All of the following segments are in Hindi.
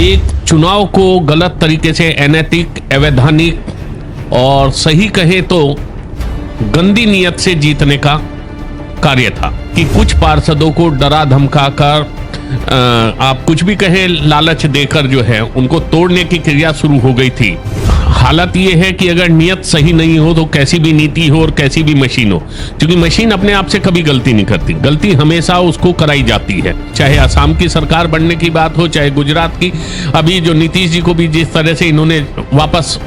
एक चुनाव को गलत तरीके से अनैतिक, अवैधानिक और सही कहे तो गंदी नीयत से जीतने का कार्य था कि कुछ पार्षदों को डरा धमकाकर आप कुछ भी कहें, लालच देकर जो है उनको तोड़ने की क्रिया शुरू हो गई थी। हालत ये है कि अगर नियत सही नहीं हो तो कैसी भी नीति हो और कैसी भी मशीन हो, क्योंकि मशीन अपने आप से कभी गलती नहीं करती, गलती हमेशा उसको कराई जाती है। चाहे असम की सरकार बनने की बात हो, चाहे गुजरात की, अभी जो नीतीश जी को भी जिस तरह से इन्होंने वापस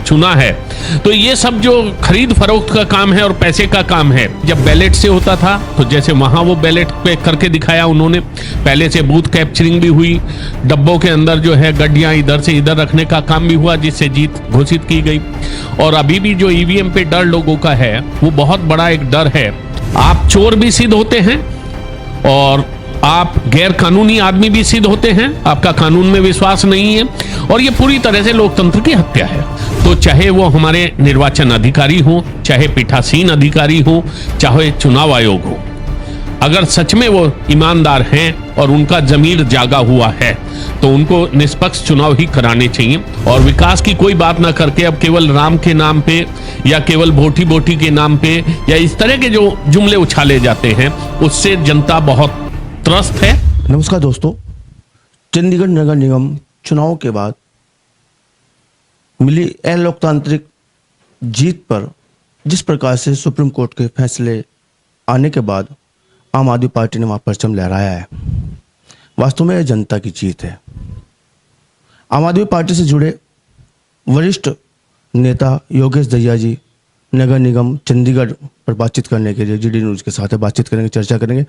चुना है, तो ये सब जो खरीद फरोख्त का काम है और पैसे का काम है। जब बैलेट से होता था तो जैसे वहां वो बैलेट पे करके दिखाया उन्होंने, पहले से बूथ कैप्चरिंग भी हुई, डब्बों के अंदर जो है गड्डियां इधर से इधर रखने का काम भी हुआ, जिससे जीत घोषित की गई। और अभी भी जो ईवीएम पे डर लोगों का है वो बहुत बड़ा एक डर है। आप चोर भी सिद्ध होते हैं और आप गैर कानूनी आदमी भी सिद्ध होते हैं, आपका कानून में विश्वास नहीं है, और ये पूरी तरह से लोकतंत्र की हत्या है। तो चाहे वो हमारे निर्वाचन अधिकारी हो, चाहे पीठासीन अधिकारी हो, चाहे चुनाव आयोग हो, अगर सच में वो ईमानदार हैं और उनका जमीर जागा हुआ है तो उनको निष्पक्ष चुनाव ही कराने चाहिए। और विकास की कोई बात ना करके अब केवल राम के नाम पे या केवल बोटी बोटी के नाम पे या इस तरह के जो जुमले उछाले जाते हैं, उससे जनता बहुत त्रस्त है। नमस्कार दोस्तों, चंडीगढ़ नगर निगम चुनाव के बाद मिली अलोकतांत्रिक जीत पर जिस प्रकार से सुप्रीम कोर्ट के फैसले आने के बाद आम आदमी पार्टी ने वहां परचम लहराया है, वास्तव में यह जनता की जीत है। आम आदमी पार्टी से जुड़े वरिष्ठ नेता योगेश दहिया जी नगर निगम चंडीगढ़ पर बातचीत करने के लिए जीडी न्यूज के साथ बातचीत करेंगे, चर्चा करेंगे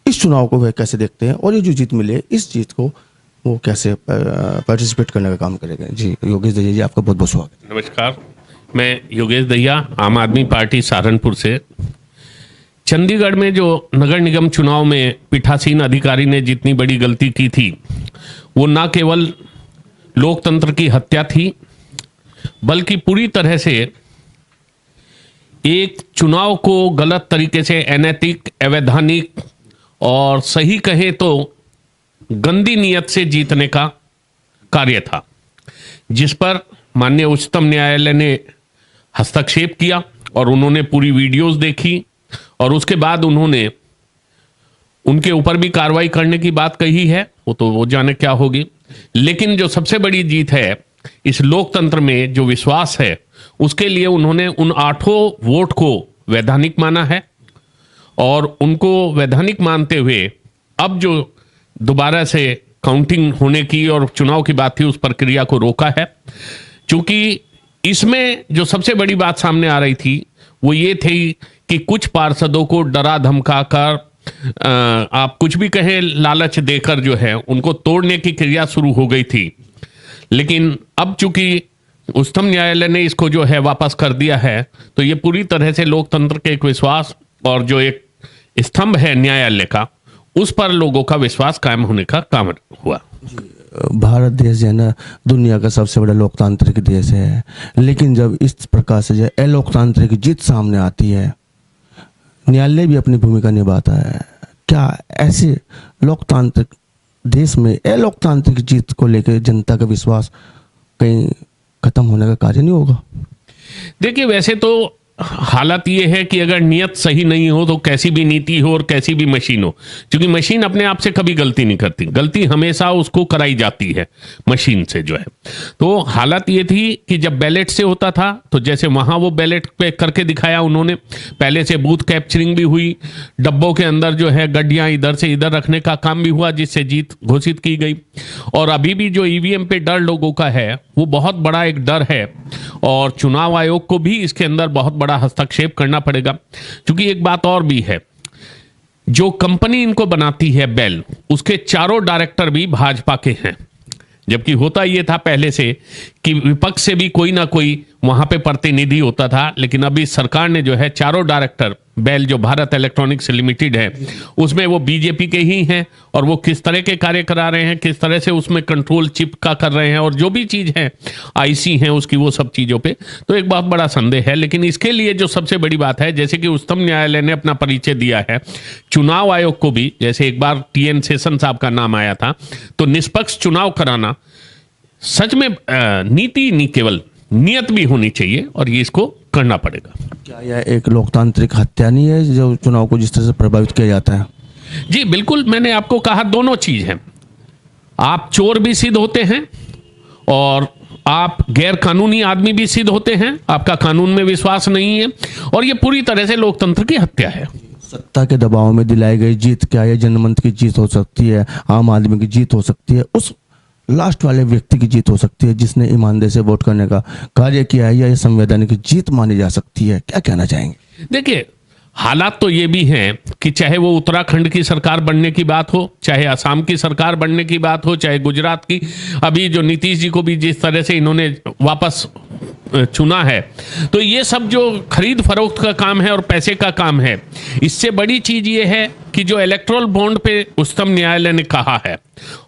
इस चुनाव को वह कैसे देखते हैं और ये जो जीत मिले इस जीत को वो कैसे पार्टिसिपेट करने का काम करेंगे। जी योगेश दहिया जी, आपका बहुत बहुत स्वागत। नमस्कार, मैं योगेश दहिया, आम आदमी पार्टी सहारनपुर से। चंडीगढ़ में जो नगर निगम चुनाव में पीठासीन अधिकारी ने जितनी बड़ी गलती की थी, वो ना केवल लोकतंत्र की हत्या थी, बल्कि पूरी तरह से एक चुनाव को गलत तरीके से अनैतिक, अवैधानिक और सही कहे तो गंदी नीयत से जीतने का कार्य था, जिस पर माननीय उच्चतम न्यायालय ने हस्तक्षेप किया और उन्होंने पूरी वीडियोस देखी और उसके बाद उन्होंने उनके ऊपर भी कार्रवाई करने की बात कही है। वो तो वो जाने क्या होगी, लेकिन जो सबसे बड़ी जीत है इस लोकतंत्र में, जो विश्वास है, उसके लिए उन्होंने उन 8 वोट को वैधानिक माना है और उनको वैधानिक मानते हुए अब जो दोबारा से काउंटिंग होने की और चुनाव की बात थी उस प्रक्रिया को रोका है। क्योंकि इसमें जो सबसे बड़ी बात सामने आ रही थी वो ये थी कि कुछ पार्षदों को डरा धमकाकर आप कुछ भी कहें, लालच देकर जो है उनको तोड़ने की क्रिया शुरू हो गई थी। लेकिन अब चूंकि उच्चतम न्यायालय ने इसको जो है वापस कर दिया है, तो ये पूरी तरह से लोकतंत्र के एक विश्वास और जो एक स्तंभ है न्यायालय का, उस पर लोगों का विश्वास कायम होने का काम हुआ। भारत देश जो है ना दुनिया का सबसे बड़ा लोकतांत्रिक देश है, लेकिन जब इस प्रकार से जो अलोकतांत्रिक जीत सामने आती है, न्यायालय भी अपनी भूमिका निभाता है। क्या ऐसे लोकतांत्रिक देश में अलोकतांत्रिक जीत को लेकर जनता का विश्वास कहीं खत्म होने का कार्य नहीं होगा? देखिए, वैसे तो हालत ये है कि अगर नियत सही नहीं हो तो कैसी भी नीति हो और कैसी भी मशीन हो, क्योंकि मशीन अपने आप से कभी गलती नहीं करती, गलती हमेशा उसको कराई जाती है मशीन से जो है। तो हालत ये थी कि जब बैलेट से होता था तो जैसे वहां वो बैलेट पे करके दिखाया उन्होंने, पहले से बूथ कैप्चरिंग भी हुई, डब्बों के अंदर जो है गड्डियां इधर से इधर रखने का काम भी हुआ, जिससे जीत घोषित की गई। और अभी भी जो ईवीएम पे डर लोगों का है वो बहुत बड़ा एक डर है और चुनाव आयोग को भी इसके अंदर बहुत बड़ा हस्तक्षेप करना पड़ेगा। क्योंकि एक बात और भी है, जो कंपनी इनको बनाती है बेल, उसके 4 डायरेक्टर भी भाजपा के हैं, जबकि होता यह था पहले से कि विपक्ष से भी कोई ना कोई वहां पे प्रतिनिधि होता था, लेकिन अभी सरकार ने जो है 4 डायरेक्टर बेल जो भारत इलेक्ट्रॉनिक्स लिमिटेड है, उसमें वो बीजेपी के ही हैं और वो किस तरह के कार्य करा रहे हैं, किस तरह से उसमें कंट्रोल चिप का कर रहे हैं और जो भी चीज़ है आईसी हैं उसकी, वो सब चीज़ों पे तो एक बहुत बड़ा संदेह है। लेकिन इसके लिए जो सबसे बड़ी बात है, जैसे कि उच्चतम न्यायालय ने अपना परिचय दिया है चुनाव आयोग को भी, जैसे एक बार TN शेषन साहब का नाम आया था, तो निष्पक्ष चुनाव कराना सच में नीति नहीं केवल नियत भी होनी चाहिए और ये इसको करना पड़ेगा। क्या यह एक लोकतांत्रिक हत्या नहीं है जो चुनाव को जिस तरह से प्रभावित किया जाता है? जी बिल्कुल, मैंने आपको कहा दोनों चीज है, आप चोर भी सिद्ध होते हैं और आप गैर कानूनी आदमी भी सिद्ध होते हैं, आपका कानून में विश्वास नहीं है और ये पूरी तरह से लोकतंत्र की हत्या है। सत्ता के दबाव में दिलाई गई जीत क्या यह जनमत की जीत हो सकती है, आम आदमी की जीत हो सकती है, उस लास्ट वाले व्यक्ति की जीत हो सकती है जिसने ईमानदारी से वोट करने का कार्य किया है, या ये संवैधानिक जीत मानी जा सकती है? क्या कहना चाहेंगे? देखिए, हालात तो ये भी हैं कि चाहे वो उत्तराखंड की सरकार बनने की बात हो, चाहे असम की सरकार बनने की बात हो, चाहे गुजरात की, अभी जो नीतीश जी को भी जिस तरह से इन्होंने वापस चुना है, तो ये सब जो खरीद फरोख्त का काम है और पैसे का काम है, इससे बड़ी चीज ये है कि जो इलेक्ट्रोल बॉन्ड पे उच्चतम न्यायालय ने कहा है,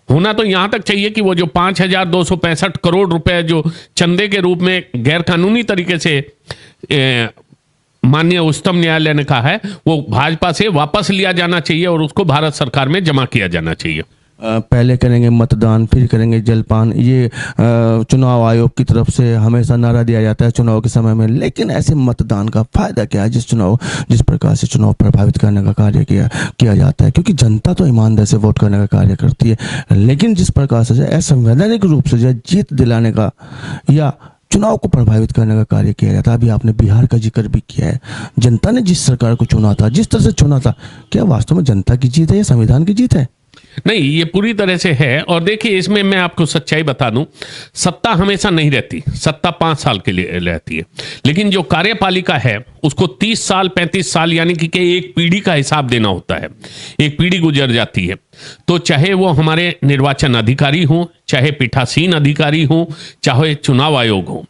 होना तो यहां तक चाहिए कि वो जो 5,265 करोड़ रुपए जो चंदे के रूप में गैर कानूनी तरीके से माननीय उच्चतम न्यायालय ने कहा है, वो भाजपा से वापस लिया जाना चाहिए और उसको भारत सरकार में जमा किया जाना चाहिए। पहले करेंगे मतदान, फिर करेंगे जलपान, ये चुनाव आयोग की तरफ से हमेशा नारा दिया जाता है चुनाव के समय में, लेकिन ऐसे मतदान का फायदा क्या है जिस प्रकार से चुनाव प्रभावित करने का कार्य किया जाता है? क्योंकि जनता तो ईमानदारी से वोट करने का कार्य करती है, लेकिन जिस प्रकार से असंवैधानिक रूप से जीत दिलाने का या चुनाव को प्रभावित करने का कार्य किया जाता है। अभी आपने बिहार का जिक्र भी किया है, जनता ने जिस सरकार को चुना था, जिस तरह से चुना था, क्या वास्तव में जनता की जीत है या संविधान की जीत है? नहीं, ये पूरी तरह से है। और देखिए, इसमें मैं आपको सच्चाई बता दूं, सत्ता हमेशा नहीं रहती, सत्ता 5 साल के लिए रहती है, लेकिन जो कार्यपालिका है उसको 30 साल 35 साल यानी कि एक पीढ़ी का हिसाब देना होता है। एक पीढ़ी गुजर जाती है, तो चाहे वो हमारे निर्वाचन अधिकारी हों, चाहे पीठासीन अधिकारी हों, चाहे चुनाव आयोग हो,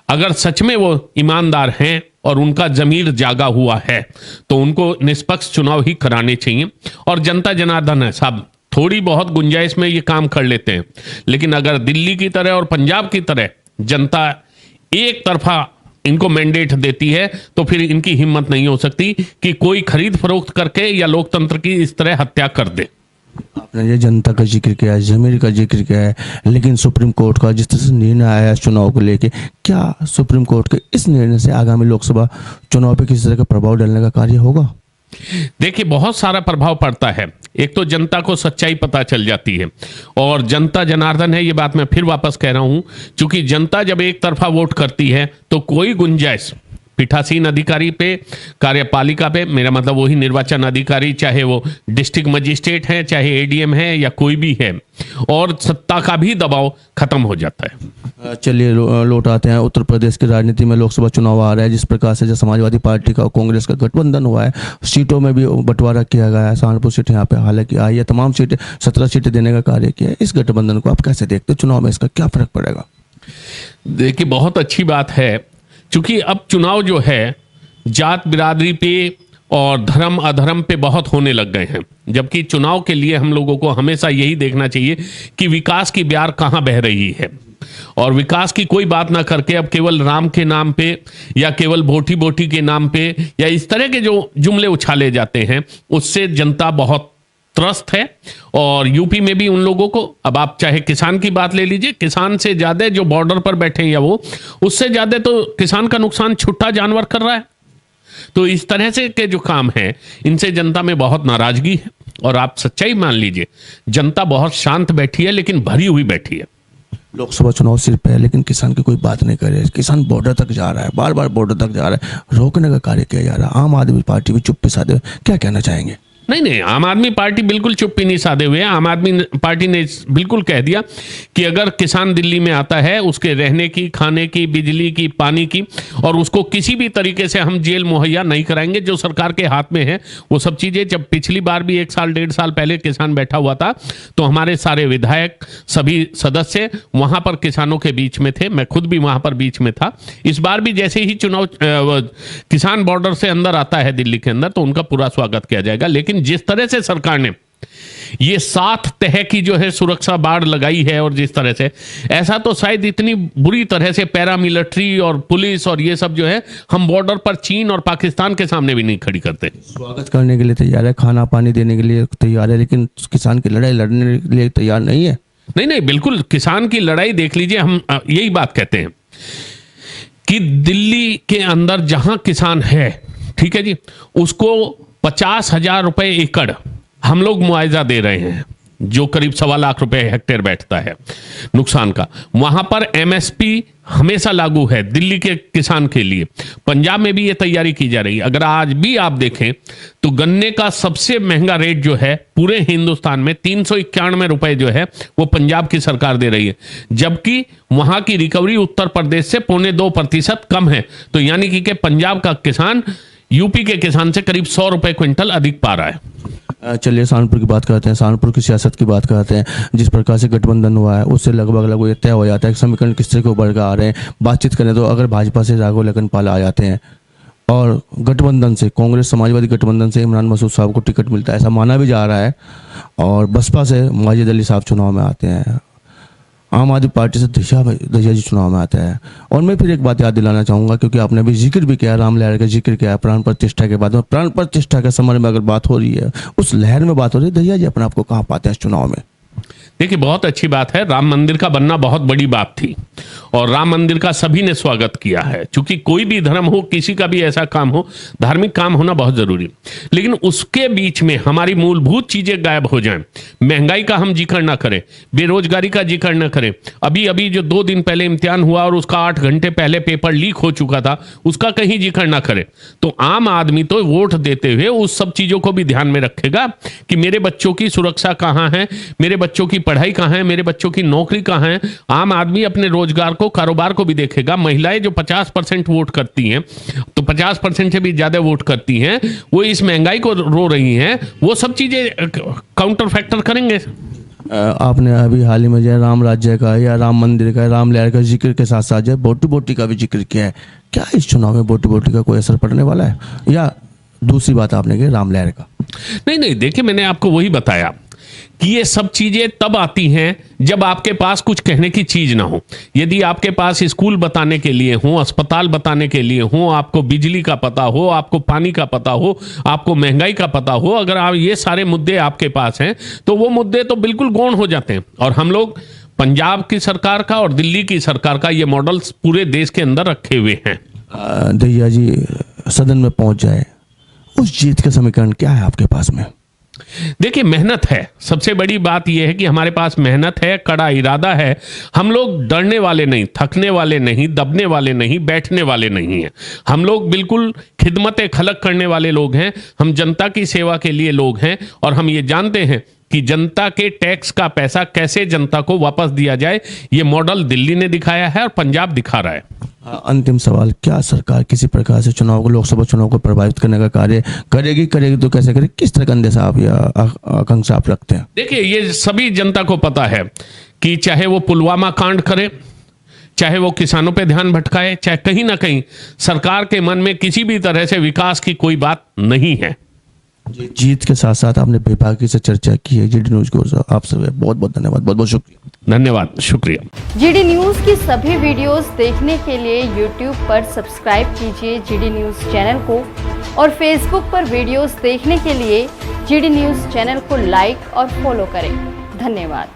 अगर सच में वो ईमानदार हैं और उनका जमीर जागा हुआ है तो उनको निष्पक्ष चुनाव ही कराने चाहिए। और जनता जनार्दन है साहब, थोड़ी बहुत गुंजाइश में ये काम कर लेते हैं, लेकिन अगर दिल्ली की तरह और पंजाब की तरह जनता एक तरफा इनको मैंडेट देती है तो फिर इनकी हिम्मत नहीं हो सकती कि कोई खरीद फरोख्त करके या लोकतंत्र की इस तरह हत्या कर दे। आपने ये जनता का जिक्र किया है, जमीर का जिक्र किया है, लेकिन सुप्रीम कोर्ट का जिस तरह से निर्णय आया है चुनाव को लेके, क्या सुप्रीम कोर्ट के इस निर्णय से आगामी लोकसभा चुनाव पे किसी तरह का प्रभाव डालने का कार्य होगा? देखिए, बहुत सारा प्रभाव पड़ता है। एक तो जनता को सच्चाई पता चल जाती है और जनता जनार्दन है, ये बात मैं फिर वापस कह रहा हूं, क्योंकि जनता जब एक तरफा वोट करती है तो कोई गुंजाइश पीठासीन अधिकारी पे, कार्यपालिका पे, मेरा मतलब वही निर्वाचन अधिकारी, चाहे वो डिस्ट्रिक्ट मजिस्ट्रेट है, चाहे एडीएम है या कोई भी है, और सत्ता का भी दबाव खत्म हो जाता है। चलिए लौट आते हैं उत्तर प्रदेश की राजनीति में। लोकसभा चुनाव आ रहा है, जिस प्रकार से जो समाजवादी पार्टी का और कांग्रेस का गठबंधन हुआ है, सीटों में भी बंटवारा किया गया है। सहारनपुर सीट यहाँ पे हालांकि आई है, तमाम सीटें 17 सीटें देने का कार्य किया है। इस गठबंधन को आप कैसे देखते हो? चुनाव में इसका क्या फर्क पड़ेगा? देखिए, बहुत अच्छी बात है, क्योंकि अब चुनाव जो है जात बिरादरी पे और धर्म अधर्म पे बहुत होने लग गए हैं, जबकि चुनाव के लिए हम लोगों को हमेशा यही देखना चाहिए कि विकास की ब्यार कहाँ बह रही है, और विकास की कोई बात ना करके अब केवल राम के नाम पे या केवल बोटी बोटी के नाम पे या इस तरह के जो जुमले उछाले जाते हैं, उससे जनता बहुत त्रस्त है। और यूपी में भी उन लोगों को, अब आप चाहे किसान की बात ले लीजिए, किसान से ज्यादा जो बॉर्डर पर बैठे हैं या वो, उससे ज्यादा तो किसान का नुकसान छुट्टा जानवर कर रहा है। तो इस तरह से के जो काम है, इनसे जनता में बहुत नाराजगी है। और आप सच्चाई मान लीजिए, जनता बहुत शांत बैठी है, लेकिन भरी हुई बैठी है। लोकसभा चुनाव सिर्फ है, लेकिन किसान की कोई बात नहीं कर रहे। किसान बॉर्डर तक जा रहा है, बार बार बॉर्डर तक जा रहा है, रोकने का कार्य किया जा रहा है। आम आदमी पार्टी भी चुप्पी साधे, क्या कहना चाहेंगे? नहीं, आम आदमी पार्टी बिल्कुल चुप्पी नहीं साधे हुए है। आम आदमी पार्टी ने बिल्कुल कह दिया कि अगर किसान दिल्ली में आता है, उसके रहने की, खाने की, बिजली की, पानी की, और उसको किसी भी तरीके से हम जेल मुहैया नहीं कराएंगे। जो सरकार के हाथ में है वो सब चीजें, जब पिछली बार भी 1 साल 1.5 साल पहले किसान बैठा हुआ था तो हमारे सारे विधायक, सभी सदस्य वहां पर किसानों के बीच में थे, मैं खुद भी वहां पर बीच में था। इस बार भी जैसे ही चुनाव किसान बॉर्डर से अंदर आता है दिल्ली के अंदर, तो उनका पूरा स्वागत किया जाएगा। लेकिन जिस तरह से सरकार ने ये 7 तह की जो है सुरक्षा बाड़ लगाई है, और जिस तरह से, ऐसा तो शायद इतनी बुरी तरह से पैरामिलिट्री और पुलिस और ये सब जो है हम बॉर्डर पर चीन और पाकिस्तान के सामने भी नहीं खड़ी करते। स्वागत करने के लिए तैयार है, खाना पानी देने के लिए तैयार है, लेकिन किसान की लड़ाई लड़ने के लिए तैयार नहीं है। नहीं, बिल्कुल किसान की लड़ाई देख लीजिए। हम यही बात कहते हैं कि दिल्ली के अंदर जहां किसान है, ठीक है जी, उसको 50,000 रुपए एकड़ हम लोग मुआवजा दे रहे हैं, जो करीब 1.25 लाख रुपए हेक्टेयर बैठता है नुकसान का। वहां पर एमएसपी हमेशा लागू है दिल्ली के किसान के लिए। पंजाब में भी ये तैयारी की जा रही है। अगर आज भी आप देखें तो गन्ने का सबसे महंगा रेट जो है पूरे हिंदुस्तान में 391 रुपए जो है वो पंजाब की सरकार दे रही है, जबकि वहां की रिकवरी उत्तर प्रदेश से 0.25% कम है। तो यानी कि पंजाब का किसान यूपी के किसान से करीब 100 रुपए क्विंटल अधिक पा रहा है। चलिए सहारनपुर की बात करते हैं, सहारनपुर की सियासत की बात करते हैं। जिस प्रकार से गठबंधन हुआ है उससे लगभग ये तय हो जाता है कि समीकरण किस तरह के उभर कर आ रहे हैं। बातचीत करें तो अगर भाजपा से राघव लखनपाल आ जाते हैं और गठबंधन से कांग्रेस समाजवादी गठबंधन से इमरान मसूद साहब को टिकट मिलता है, ऐसा माना भी जा रहा है, और बसपा से माजिद अली साहब चुनाव में आते हैं, आम आदमी पार्टी से दहिया जी चुनाव में आते हैं। और मैं फिर एक बात याद दिलाना चाहूँगा, क्योंकि आपने अभी जिक्र भी किया, राम लहर का जिक्र किया, प्राण प्रतिष्ठा के बाद में, प्राण प्रतिष्ठा के समय में अगर बात हो रही है, उस लहर में बात हो रही है, दहिया जी अपने आप को कहाँ पाते हैं इस चुनाव में? देखिए, बहुत अच्छी बात है। राम मंदिर का बनना बहुत बड़ी बात थी और राम मंदिर का सभी ने स्वागत किया है। क्योंकि कोई भी धर्म हो, किसी का भी ऐसा काम हो, धार्मिक काम होना बहुत जरूरी। लेकिन उसके बीच में हमारी मूलभूत चीजें गायब हो जाएं, महंगाई का हम जिक्र ना करें, बेरोजगारी का जिक्र ना करें। अभी जो 2 दिन पहले इम्तिहान हुआ और उसका 8 घंटे पहले पेपर लीक हो चुका था, उसका कहीं जिक्र ना करें, तो आम आदमी तो वोट देते हुए उस सब चीजों को भी ध्यान में रखेगा कि मेरे बच्चों की सुरक्षा कहाँ है, मेरे बच्चों की पढ़ाई कहाँ है, मेरे बच्चों की नौकरी कहाँ है। आम आदमी अपने रोजगार को, कारोबार को भी देखेगा। महिलाएं जो 50% वोट करती हैं, तो 50% से भी ज्यादा वोट करती हैं, वो इस महंगाई को रो रही हैं, वो सब चीजें काउंटर फैक्टर करेंगे। आपने अभी हाल ही में जो राम राज्य का या राम मंदिर का, राम लहर का जिक्र के साथ साथ जो बोटी बोटी का भी जिक्र किया है। क्या इस चुनाव में बोटी बोटी का कोई असर पड़ने वाला है, या दूसरी बात आपने कही राम लहर का? नहीं, देखिए, मैंने आपको वही बताया कि ये सब चीजें तब आती हैं जब आपके पास कुछ कहने की चीज ना हो। यदि आपके पास स्कूल बताने के लिए हो, अस्पताल बताने के लिए हो, आपको बिजली का पता हो, आपको पानी का पता हो, आपको महंगाई का पता हो, अगर आप ये सारे मुद्दे आपके पास हैं तो वो मुद्दे तो बिल्कुल गौण हो जाते हैं। और हम लोग पंजाब की सरकार का और दिल्ली की सरकार का ये मॉडल्स पूरे देश के अंदर रखे हुए हैं। दहिया जी सदन में पहुंच जाए, उस जीत का समीकरण क्या है आपके पास में? देखिए, मेहनत है। सबसे बड़ी बात यह है कि हमारे पास मेहनत है, कड़ा इरादा है। हम लोग डरने वाले नहीं, थकने वाले नहीं, दबने वाले नहीं, बैठने वाले नहीं हैं। हम लोग बिल्कुल खिदमत खलक करने वाले लोग हैं। हम जनता की सेवा के लिए लोग हैं और हम ये जानते हैं कि जनता के टैक्स का पैसा कैसे जनता को वापस दिया जाए। ये मॉडल दिल्ली ने दिखाया है और पंजाब दिखा रहा है। अंतिम सवाल, क्या सरकार किसी प्रकार से चुनाव को, लोकसभा चुनाव को प्रभावित करने का कार्य करेगी तो कैसे करेगी? किस तरह का अंदेशा आप या आकांक्षा आप रखते हैं? देखिए, ये सभी जनता को पता है कि चाहे वो पुलवामा कांड करे, चाहे वो किसानों पे ध्यान भटकाए, चाहे कहीं ना कहीं सरकार के मन में किसी भी तरह से विकास की कोई बात नहीं है। जीत के साथ साथ आपने बेबाकी से चर्चा की है। जीडी न्यूज को आप सब बहुत बहुत धन्यवाद, बहुत बहुत शुक्रिया। धन्यवाद, शुक्रिया। जीडी न्यूज की सभी वीडियोस देखने के लिए यूट्यूब पर सब्सक्राइब कीजिए जीडी न्यूज चैनल को, और फेसबुक पर वीडियोस देखने के लिए जीडी न्यूज चैनल को लाइक और फॉलो करें। धन्यवाद।